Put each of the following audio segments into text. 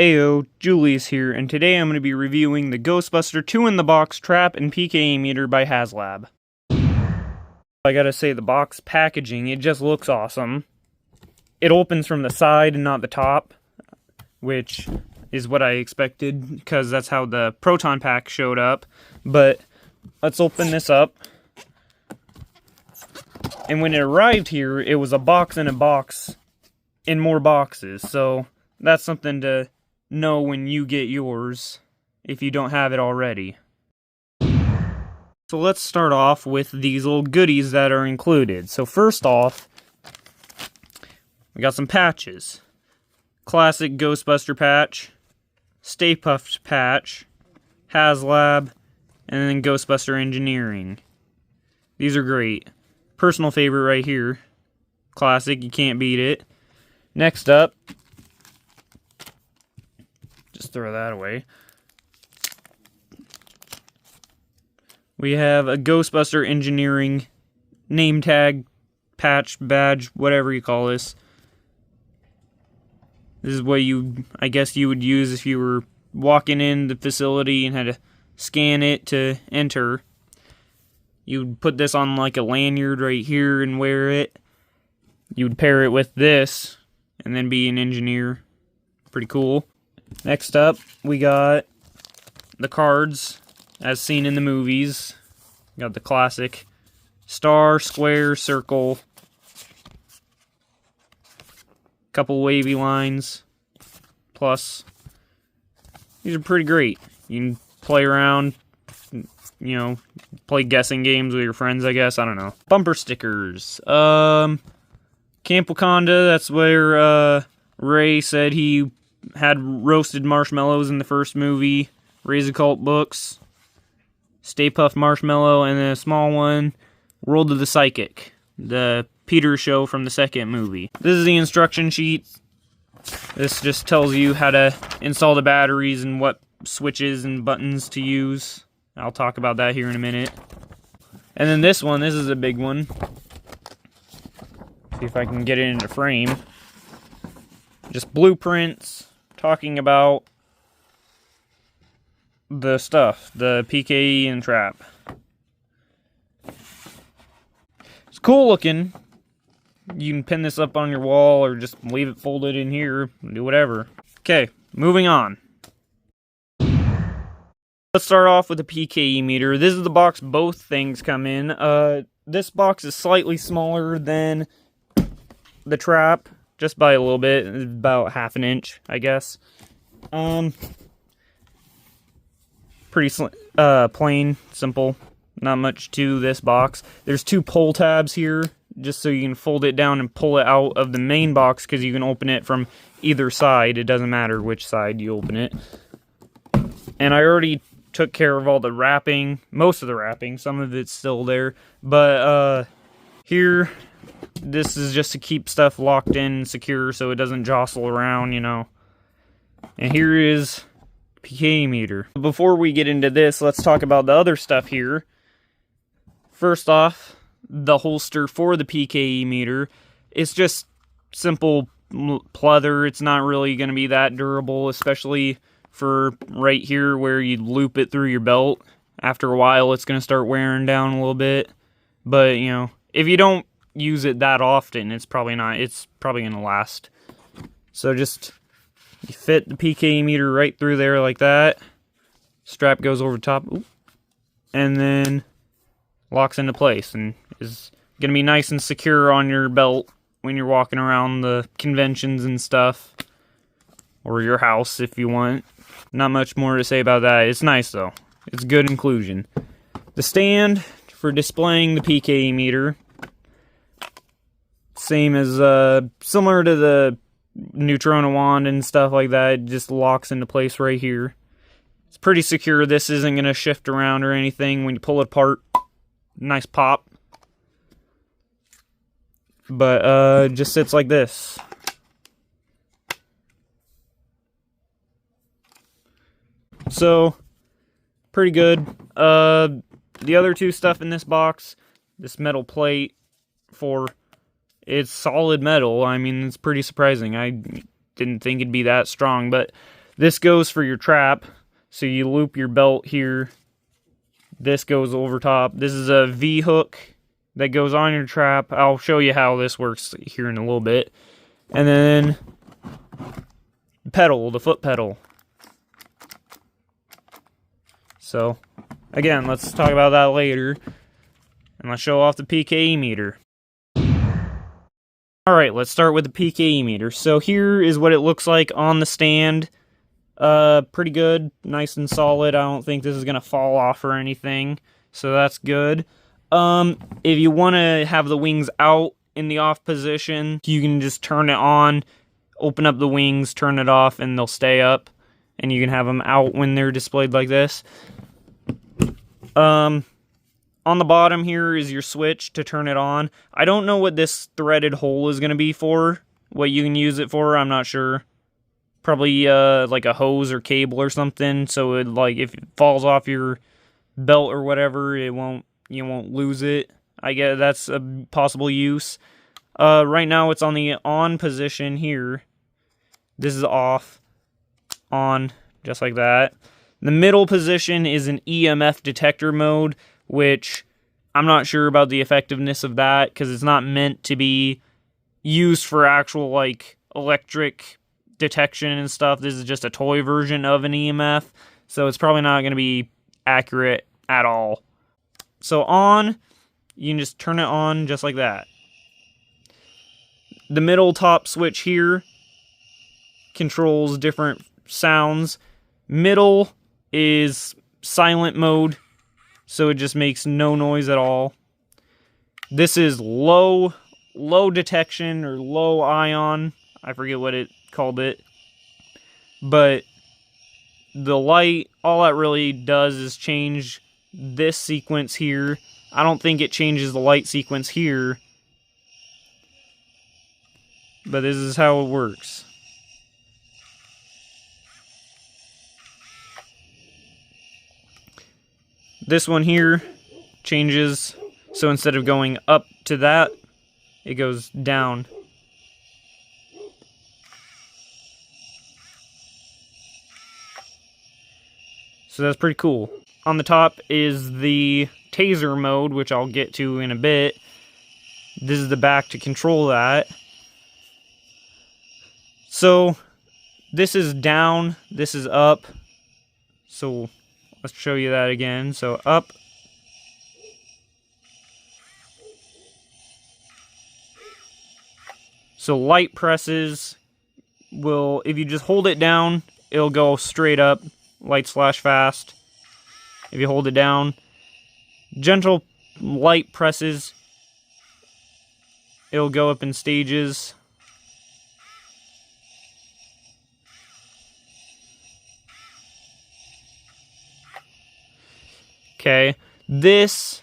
Ayo, Julius here, and today I'm going to be reviewing the Ghostbuster 2-in-the-Box Trap and P.K.E meter by HasLab. I gotta say, the box packaging, it just looks awesome. It opens from the side and not the top, which is what I expected, because that's how the Proton Pack showed up. But let's open this up. And when it arrived here, it was a box in a box in more boxes, so that's something to know when you get yours, if you don't have it already. So let's start off with these little goodies that are included. So first off, we got some patches. Classic Ghostbuster patch, Stay Puft patch, HasLab, and then Ghostbuster Engineering. These are great. Personal favorite right here. Classic, you can't beat it. Next up, just throw that away. We have a Ghostbuster Engineering name tag, patch, badge, whatever you call this. This is what I guess you would use if you were walking in the facility and had to scan it to enter. You'd put this on like a lanyard right here and wear it. You'd pair it with this and then be an engineer. Pretty cool. Next up, we got the cards, as seen in the movies. We got the classic star, square, circle, couple wavy lines, plus. These are pretty great. You can play around, play guessing games with your friends, I guess. I don't know. Bumper stickers. Camp Wakanda, that's where Ray said he had roasted marshmallows in the first movie. Ray's Occult books. Stay Puft Marshmallow, and then a small one, World of the Psychic, the Peter show from the second movie. This is the instruction sheet. This just tells you how to install the batteries and what switches and buttons to use. I'll talk about that here in a minute. And then this one, this is a big one. See if I can get it into frame. Just blueprints talking about the stuff, the P.K.E and Trap. It's cool looking. You can pin this up on your wall or just leave it folded in here, do whatever. Okay, moving on. Let's start off with the P.K.E meter. This is the box both things come in. This box is slightly smaller than the Trap, just by a little bit, about half an inch, I guess. Pretty plain, simple, not much to this box. There's two pull tabs here, just so you can fold it down and pull it out of the main box, because you can open it from either side. It doesn't matter which side you open it. And I already took care of all the wrapping, most of the wrapping, some of it's still there. But here, this is just to keep stuff locked in and secure so it doesn't jostle around, And here is P.K.E meter. Before we get into this, let's talk about the other stuff here. First off, the holster for the P.K.E meter. It's just simple pleather. It's not really going to be that durable, especially for right here where you loop it through your belt. After a while, it's going to start wearing down a little bit. But, if you don't use it that often, it's probably going to last. So just, you fit the P.K.E meter right through there like that. Strap goes over top. Ooh, and then locks into place and is going to be nice and secure on your belt when you're walking around the conventions and stuff. Or your house if you want. Not much more to say about that. It's nice though. It's good inclusion. The stand for displaying the P.K.E meter. Same as, similar to the Neutrona wand and stuff like that. It just locks into place right here. It's pretty secure. This isn't going to shift around or anything. When you pull it apart, nice pop. But, just sits like this. So, pretty good. The other two stuff in this box, this metal plate it's solid metal. I mean, it's pretty surprising. I didn't think it'd be that strong, but This goes for your trap. So you loop your belt here. This goes over top. This is a V-hook that goes on your trap. I'll show you how this works here in a little bit. And then pedal, the foot pedal. So, again, let's talk about that later. And let's show off the P.K.E meter. Alright, let's start with the P.K.E meter. So here is what it looks like on the stand. Pretty good, nice and solid. I don't think this is going to fall off or anything. So that's good. If you want to have the wings out in the off position, you can just turn it on, open up the wings, turn it off, and they'll stay up. And you can have them out when they're displayed like this. On the bottom here is your switch to turn it on. I don't know what this threaded hole is going to be for, what you can use it for, I'm not sure. Probably like a hose or cable or something, so it, like, if it falls off your belt or whatever, you won't lose it. I guess that's a possible use. Right now it's on the on position here. This is off, on, just like that. The middle position is an EMF detector mode, which I'm not sure about the effectiveness of that, because it's not meant to be used for actual, like, electric detection and stuff. This is just a toy version of an EMF, so it's probably not going to be accurate at all. So on, you can just turn it on just like that. The middle top switch here controls different sounds. Middle is silent mode, so it just makes no noise at all. This is low detection or low ion. I forget what it called it. But the light, all that really does is change this sequence here. I don't think it changes the light sequence here. But this is how it works. This one here changes, so instead of going up to that, it goes down. So that's pretty cool. On the top is the taser mode, which I'll get to in a bit. This is the back to control that. So this is down, this is up. So let's show you that again. So up. So light presses will, if you just hold it down, it'll go straight up, light slash fast. If you hold it down, gentle light presses, it'll go up in stages. Okay, this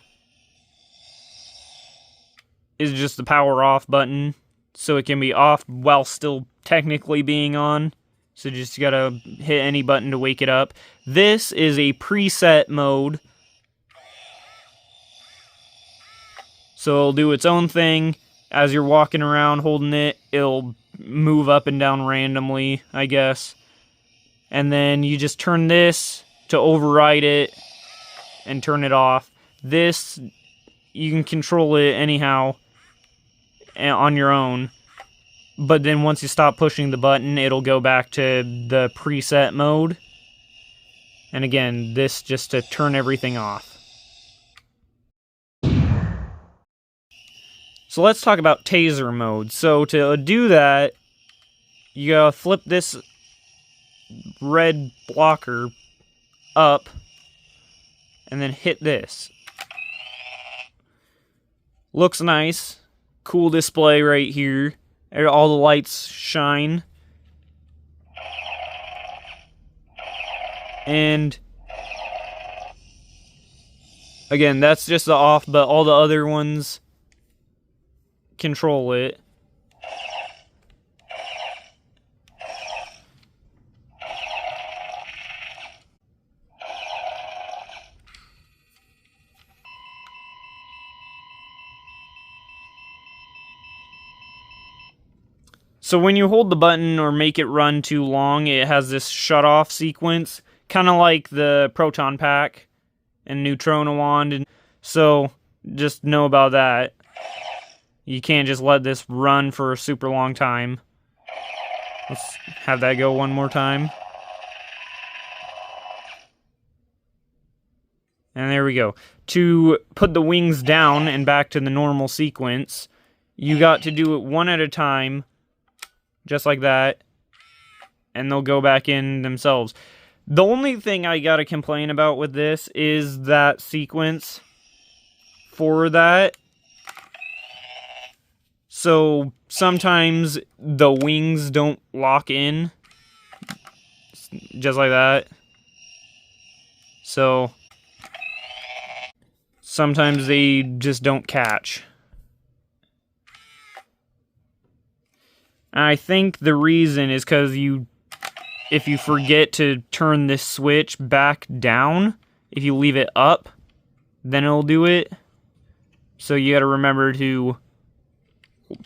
is just the power off button, so it can be off while still technically being on. So just gotta hit any button to wake it up. This is a preset mode, so it'll do its own thing. As you're walking around holding it, it'll move up and down randomly, I guess. And then you just turn this to override it and turn it off. This, you can control it anyhow on your own. But then once you stop pushing the button, it'll go back to the preset mode. And again, this just to turn everything off. So let's talk about taser mode. So to do that, you gotta flip this red blocker up and then hit this. Looks nice. Cool display right here. All the lights shine. And again, that's just the off, but all the other ones control it. So when you hold the button or make it run too long, it has this shut-off sequence, kind of like the proton pack and neutrino wand. And so just know about that. You can't just let this run for a super long time. Let's have that go one more time. And there we go. To put the wings down and back to the normal sequence, you got to do it one at a time, just like that, and they'll go back in themselves. The only thing I gotta complain about with this is that sequence for that. So sometimes the wings don't lock in, just like that. So sometimes they just don't catch. I think the reason is because if you forget to turn this switch back down, if you leave it up, then it'll do it. So you gotta remember to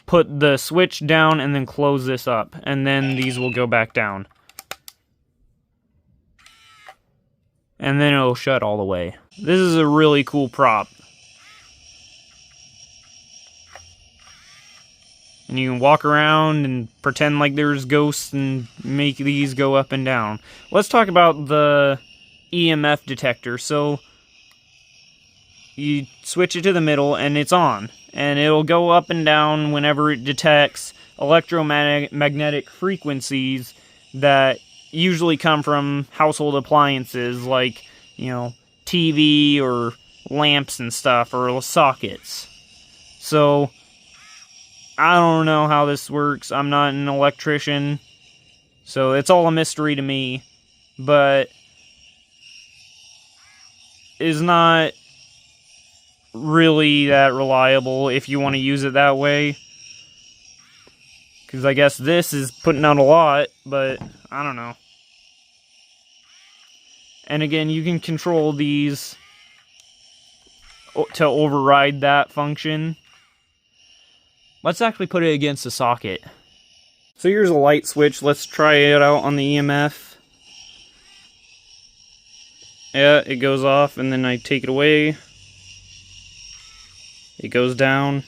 put the switch down and then close this up, and then these will go back down. And then it'll shut all the way. This is a really cool prop. And you can walk around and pretend like there's ghosts and make these go up and down. Let's talk about the EMF detector. So you switch it to the middle and it's on. And it'll go up and down whenever it detects electromagnetic frequencies that usually come from household appliances like, you know, TV or lamps and stuff, or sockets. So I don't know how this works. I'm not an electrician, so it's all a mystery to me, but is not really that reliable if you want to use it that way. Because I guess this is putting out a lot, but I don't know. And again, you can control these to override that function. Let's actually put it against the socket. So here's a light switch. Let's try it out on the EMF. Yeah, it goes off, and then I take it away. It goes down.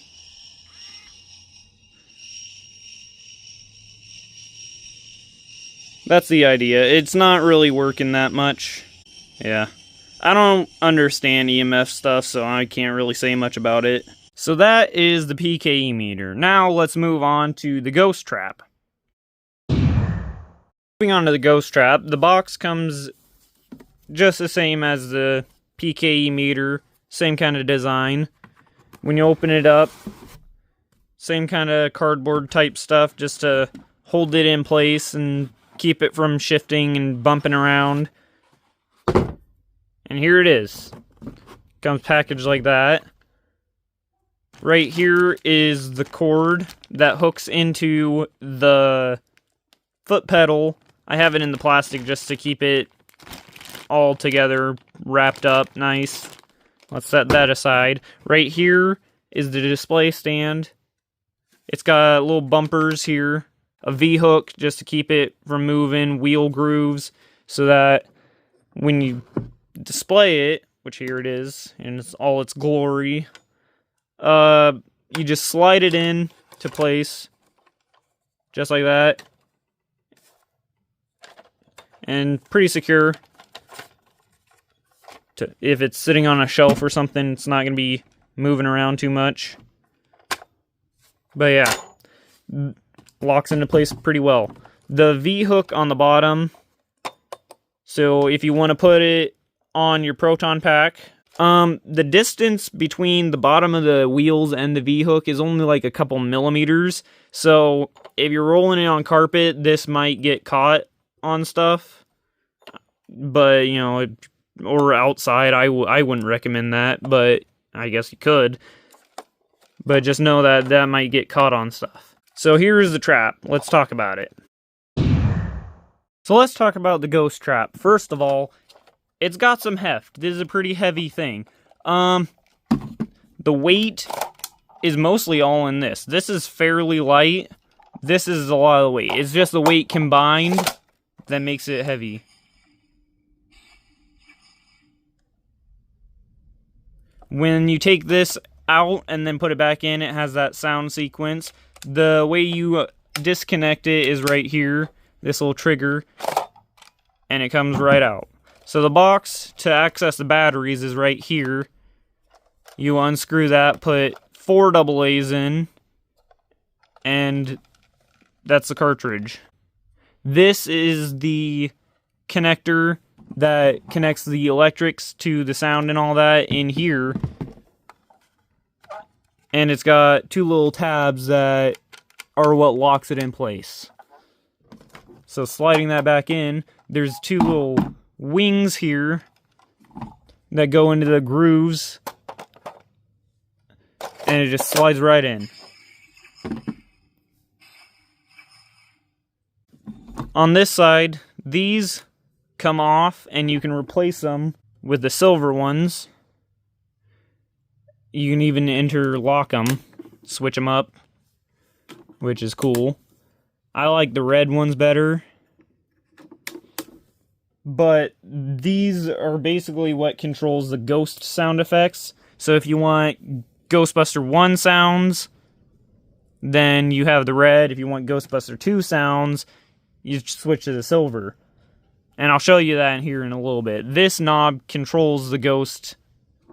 That's the idea. It's not really working that much. Yeah. I don't understand EMF stuff, so I can't really say much about it. So that is the P.K.E meter. Now let's move on to the ghost trap. Moving on to the ghost trap, the box comes just the same as the P.K.E meter. Same kind of design. When you open it up, same kind of cardboard type stuff just to hold it in place and keep it from shifting and bumping around. And here it is. Comes packaged like that. Right here is the cord that hooks into the foot pedal. I have it in the plastic just to keep it all together, wrapped up nice. Let's set that aside. Right here is the display stand. It's got little bumpers here, a V-hook just to keep it from moving, wheel grooves, so that when you display it, which here it is, in all its glory, you just slide it in to place, just like that, and pretty secure. If it's sitting on a shelf or something, it's not going to be moving around too much. But yeah, locks into place pretty well. The V-hook on the bottom, so if you want to put it on your proton pack, the distance between the bottom of the wheels and the V-hook is only like a couple millimeters. So if you're rolling it on carpet, this might get caught on stuff. But, you know, or outside, I wouldn't recommend that, but I guess you could. But just know that that might get caught on stuff. So here's the trap. Let's talk about it. So let's talk about the ghost trap. First of all, it's got some heft. This is a pretty heavy thing. The weight is mostly all in this. This is fairly light. This is a lot of the weight. It's just the weight combined that makes it heavy. When you take this out and then put it back in, it has that sound sequence. The way you disconnect it is right here, this little trigger, and it comes right out. So the box to access the batteries is right here. You unscrew that, put 4 AA's in, and that's the cartridge. This is the connector that connects the electrics to the sound and all that in here. And it's got 2 little tabs that are what locks it in place. So sliding that back in, there's 2 little wings here that go into the grooves. And it just slides right in. On this side, these come off and you can replace them with the silver ones. You can even interlock them, switch them up, which is cool. I like the red ones better. But these are basically what controls the ghost sound effects. So if you want Ghostbuster 1 sounds, then you have the red. If you want Ghostbuster 2 sounds, you switch to the silver. And I'll show you that in here in a little bit. This knob controls the ghost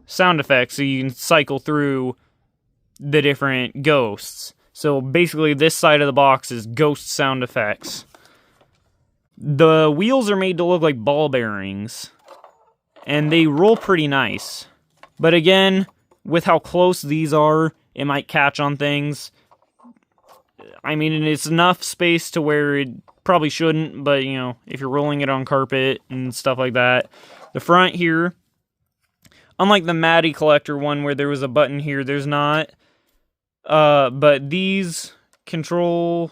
sound effects, so you can cycle through the different ghosts. So basically this side of the box is ghost sound effects. The wheels are made to look like ball bearings, and they roll pretty nice. But again, with how close these are, it might catch on things. I mean, it's enough space to where it probably shouldn't, but, you know, if you're rolling it on carpet and stuff like that. The front here, unlike the Matty Collector one where there was a button here, there's not. But these control...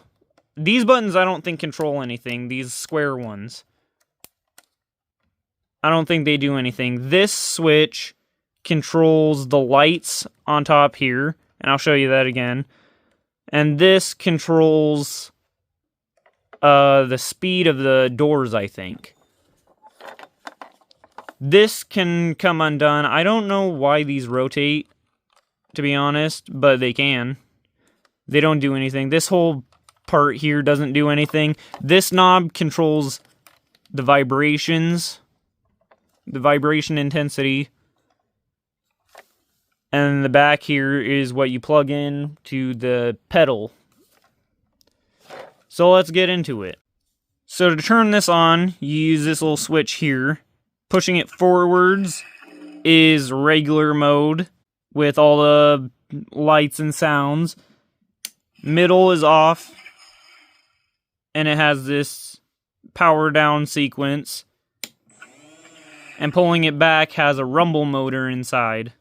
These buttons I don't think control anything, these square ones. I don't think they do anything. This switch controls the lights on top here, and I'll show you that again. And this controls the speed of the doors, I think. This can come undone. I don't know why these rotate, to be honest, but they can. They don't do anything. This whole part here doesn't do anything. This knob controls the vibrations, the vibration intensity. And the back here is what you plug in to the pedal. So let's get into it. So to turn this on, you use this little switch here. Pushing it forwards is regular mode with all the lights and sounds. Middle is off, and it has this power down sequence. And pulling it back has a rumble motor inside.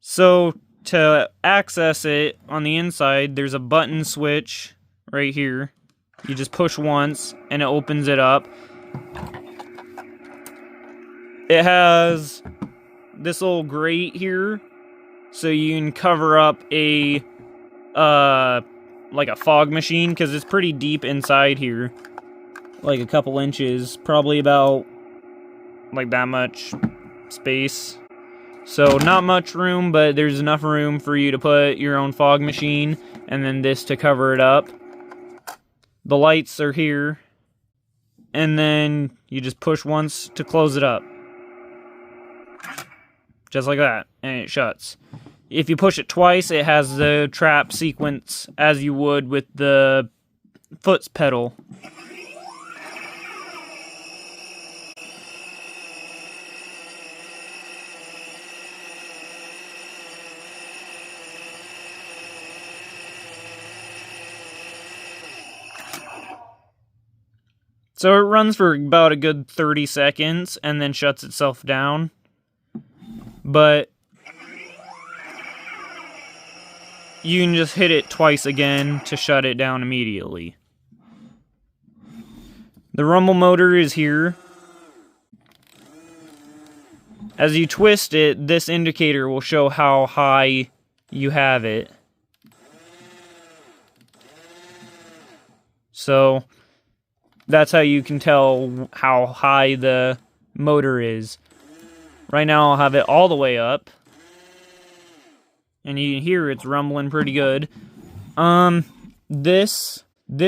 So to access it on the inside, there's a button switch right here. You just push once and it opens it up. It has this little grate here, so you can cover up a like a fog machine, because it's pretty deep inside here, like a couple inches, probably about like that much space. So not much room, but there's enough room for you to put your own fog machine, and then this to cover it up. The lights are here, and then you just push once to close it up. Just like that, and it shuts. If you push it twice, it has the trap sequence as you would with the foot pedal. So it runs for about a good 30 seconds and then shuts itself down. But you can just hit it twice again to shut it down immediately. The rumble motor is here. As you twist it, this indicator will show how high you have it. So that's how you can tell how high the motor is. Right now I'll have it all the way up. And you can hear it's rumbling pretty good. This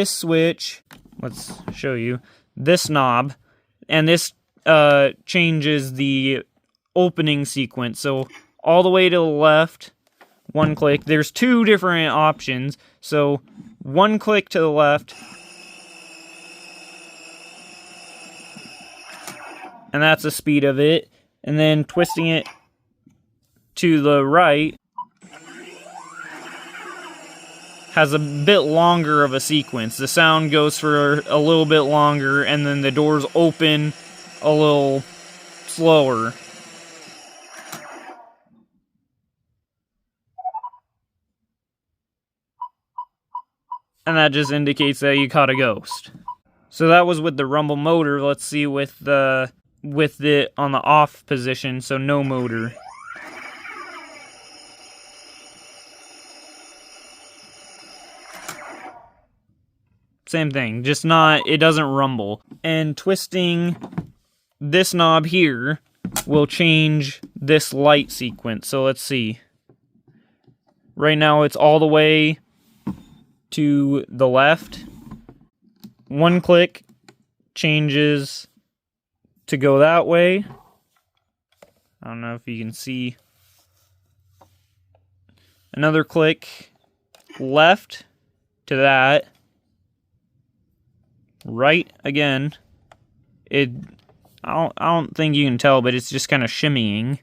switch, let's show you, this knob, and this changes the opening sequence. So all the way to the left, one click. There's two different options. So one click to the left, and that's the speed of it. And then twisting it to the right has a bit longer of a sequence. The sound goes for a little bit longer, and then the doors open a little slower. And that just indicates that you caught a ghost. So that was with the rumble motor. Let's see with it on the off position, so no motor. Same thing, just it doesn't rumble. And twisting this knob here will change this light sequence. So let's see. Right now it's all the way to the left. One click changes to go that way. I don't know if you can see. Another click left to that. Right again. I don't think you can tell, but it's just kind of shimmying.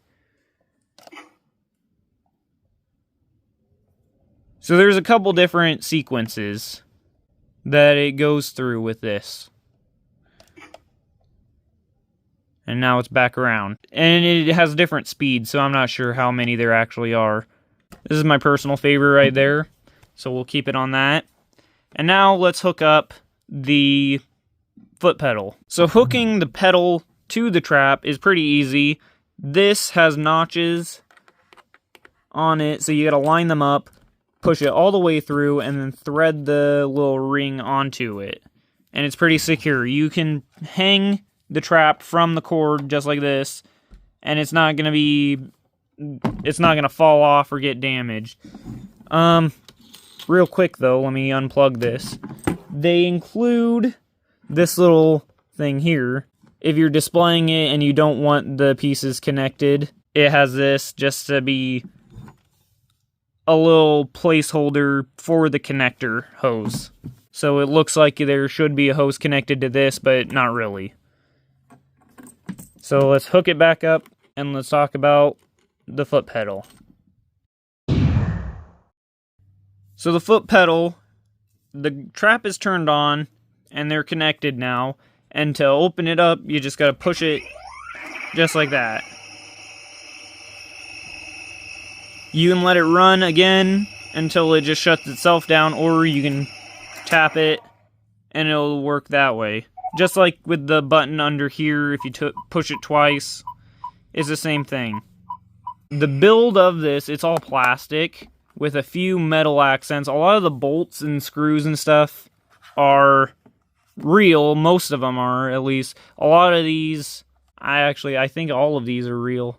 So there's a couple different sequences that it goes through with this. And now it's back around. And it has different speeds, so I'm not sure how many there actually are. This is my personal favorite right there, so we'll keep it on that. And now let's hook up the foot pedal. So hooking the pedal to the trap is pretty easy. This has notches on it, so you gotta line them up, push it all the way through, and then thread the little ring onto it. And it's pretty secure. You can hang the trap from the cord just like this, and it's not gonna fall off or get damaged. Real quick though, let me unplug this. They include this little thing here. If you're displaying it and you don't want the pieces connected, it has this just to be a little placeholder for the connector hose. So it looks like there should be a hose connected to this, but not really. So let's hook it back up and let's talk about the foot pedal. So the foot pedal, the trap is turned on and they're connected now. And to open it up, you just gotta push it just like that. You can let it run again until it just shuts itself down, or you can tap it and it'll work that way. Just like with the button under here, if you push it twice, it's the same thing. The build of this, it's all plastic with a few metal accents. A lot of the bolts and screws and stuff are real. Most of them are, at least. A lot of these, I think all of these are real.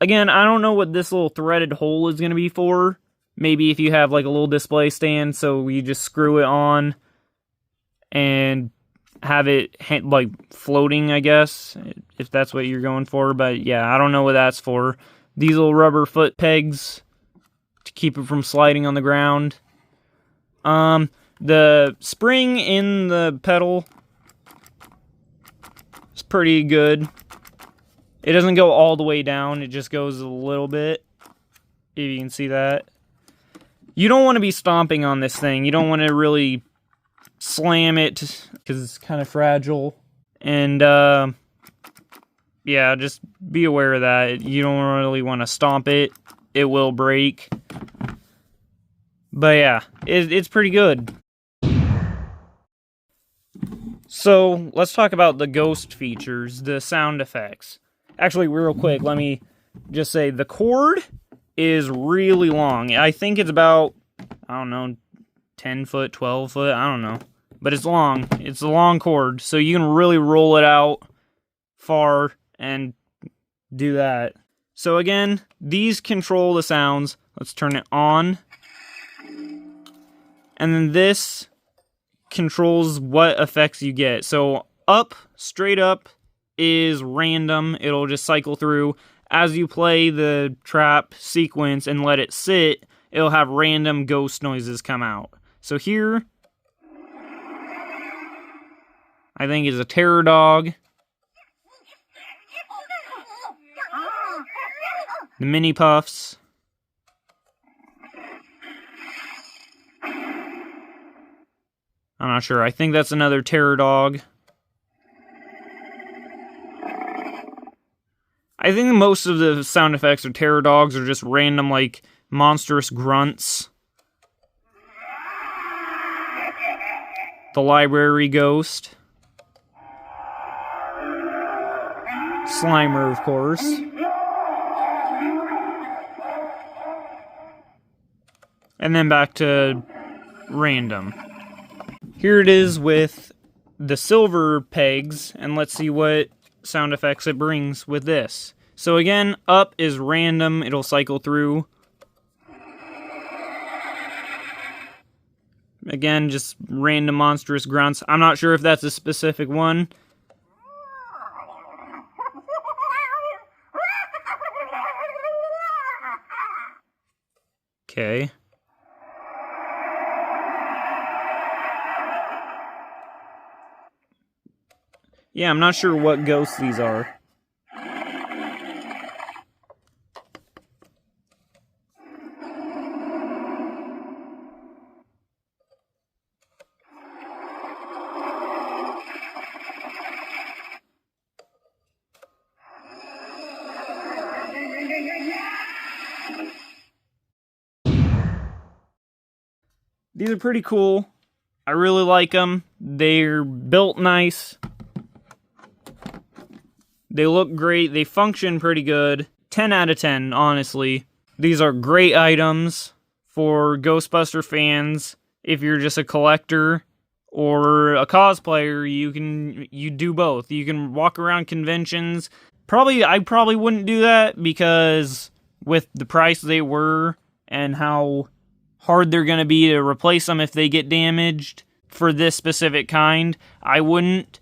Again, I don't know what this little threaded hole is going to be for. Maybe if you have like a little display stand, so you just screw it on and have it like floating, I guess, if that's what you're going for. But yeah, I don't know what that's for. These little rubber foot pegs to keep it from sliding on the ground. The spring in the pedal is pretty good. It doesn't go all the way down, it just goes a little bit, if you can see that. You don't want to be stomping on this thing. You don't want to really slam it, because it's kind of fragile. And, yeah, just be aware of that. You don't really want to stomp it. It will break. But yeah, it's pretty good. So, let's talk about the ghost features, the sound effects. Actually, real quick, let me just say, the cord is really long. I think it's about, I don't know, 10 foot, 12 foot, I don't know. but it's long. It's a long cord, so you can really roll it out far and do that. So again, these control the sounds. Let's turn it on. And then this controls what effects you get. So up, straight up, is random. It'll just cycle through. As you play the trap sequence and let it sit, it'll have random ghost noises come out. So here, I think is a terror dog. The mini puffs. I'm not sure. I think that's another terror dog. I think most of the sound effects of terror dogs are just random, like, monstrous grunts. The library ghost. Slimer, of course. And then back to random. Here it is with the silver pegs, and let's see what sound effects it brings with this. So again, up is random, it'll cycle through. Again, just random monstrous grunts. I'm not sure if that's a specific one. Okay. Yeah, I'm not sure what ghosts these are. These are pretty cool. I really like them. They're built nice. They look great. They function pretty good. 10 out of 10, honestly. These are great items for Ghostbuster fans. If you're just a collector or a cosplayer, you do both. You can walk around conventions. I probably wouldn't do that because with the price they were and how hard they're going to be to replace them if they get damaged for this specific kind, I wouldn't.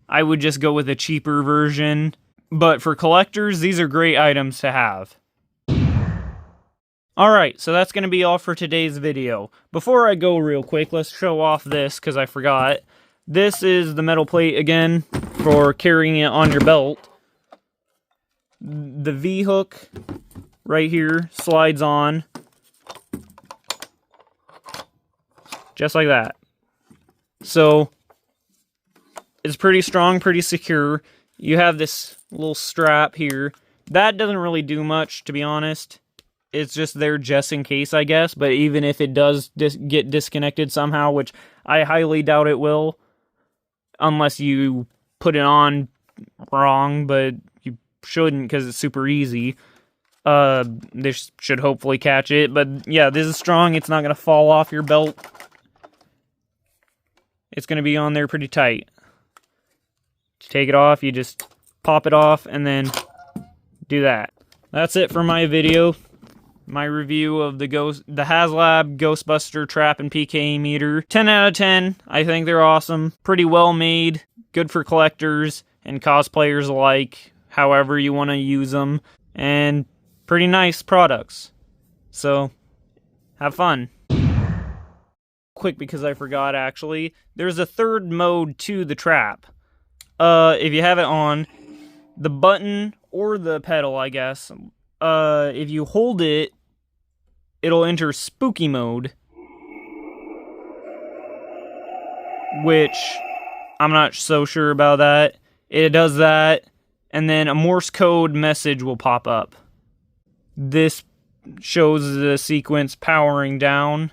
I would just go with a cheaper version. But for collectors, these are great items to have. Alright, so that's going to be all for today's video. Before I go real quick, let's show off this because I forgot. This is the metal plate again for carrying it on your belt. The V-hook right here slides on. Just like that. So, it's pretty strong, pretty secure. You have this little strap here. That doesn't really do much, to be honest. It's just there just in case, I guess. But even if it does get disconnected somehow, which I highly doubt it will, unless you put it on wrong, but you shouldn't because it's super easy. This should hopefully catch it. But yeah, this is strong. It's not going to fall off your belt. It's going to be on there pretty tight. To take it off, you just pop it off and then do that. That's it for my video. My review of the HasLab Ghostbuster Trap and P.K.E meter. 10 out of 10. I think they're awesome. Pretty well made. Good for collectors and cosplayers alike. However you want to use them. And pretty nice products. So, have fun. Quick because I forgot actually. There's a third mode to the trap. If you have it on, the button or the pedal, I guess, if you hold it, it'll enter spooky mode, which I'm not so sure about that. It does that, and then a Morse code message will pop up. This shows the sequence powering down.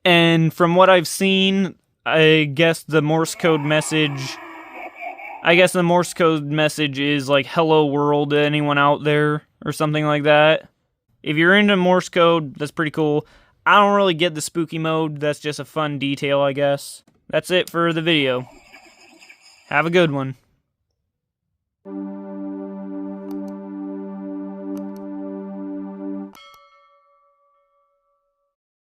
And from what I've seen, I guess the Morse code message is like hello world to anyone out there or something like that. If you're into Morse code, that's pretty cool. I don't really get the spooky mode. That's just a fun detail, I guess. That's it for the video. Have a good one.